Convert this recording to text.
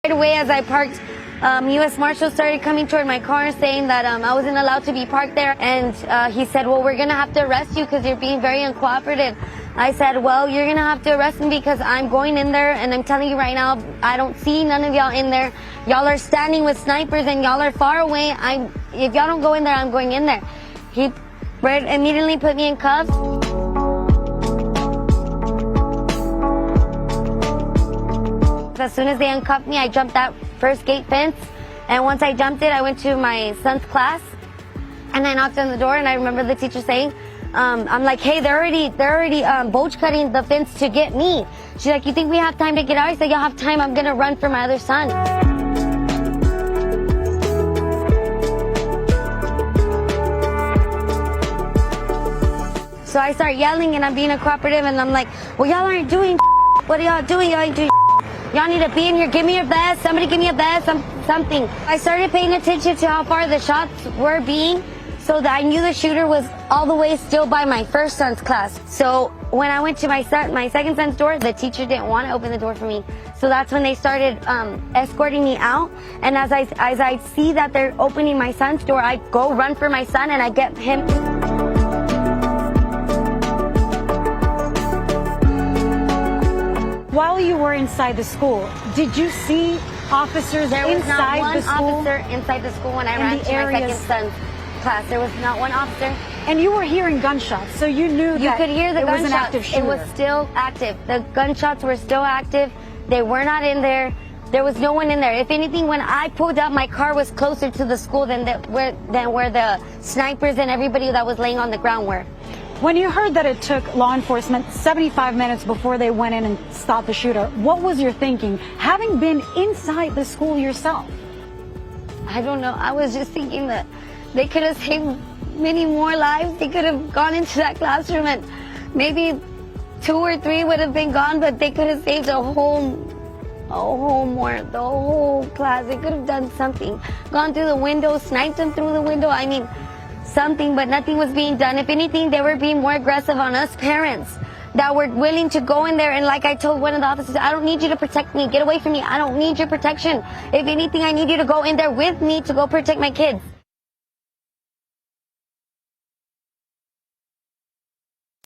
Right away as I parked, U.S. Marshals started coming toward my car saying that I wasn't allowed to be parked there. And he said, well, we're going to have to arrest you because you're being very uncooperative. I said, well, you're going to have to arrest me because I'm going in there, and I'm telling you right now, I don't see none of y'all in there. Y'all are standing with snipers and y'all are far away. If y'all don't go in there, I'm going in there. He immediately put me in cuffs. As soon as they uncuffed me, I jumped that first gate fence, and once I jumped it, I went to my son's class, and I knocked on the door, and I remember the teacher saying, I'm like, hey, they're already bulge cutting the fence to get me. She's like, you think we have time to get out? I said, y'all have time. I'm gonna run for my other son. So I start yelling, and I'm being cooperative, and I'm like, well, y'all aren't doing what are y'all doing? Y'all ain't doing y'all need to be in here. Give me your vest. Somebody give me a vest. Something. I started paying attention to how far the shots were being, so that I knew the shooter was all the way still by my first son's class. So when I went to my second son's door, the teacher didn't want to open the door for me. So that's when they started escorting me out. And as I see that they're opening my son's door, I go run for my son and I get him. While you were inside the school, did you see officers inside the school? There was not one officer inside the school when I ran to my second son's class. There was not one officer. And you were hearing gunshots, so you knew that you could hear the gunshots. Was an active shooter. It was still active. The gunshots were still active. They were not in there. There was no one in there. If anything, when I pulled up, my car was closer to the school than where the snipers and everybody that was laying on the ground were. When you heard that it took law enforcement 75 minutes before they went in and stopped the shooter, what was your thinking, having been inside the school yourself? I don't know. I was just thinking that they could have saved many more lives. They could have gone into that classroom and maybe 2 or 3 would have been gone, but they could have saved the whole class. They could have done something. Gone through the window, sniped them through the window. I mean, something, but nothing was being done. If anything, they were being more aggressive on us parents that were willing to go in there. And like I told one of the officers, I don't need you to protect me. Get away from me. I don't need your protection. If anything, I need you to go in there with me to go protect my kids.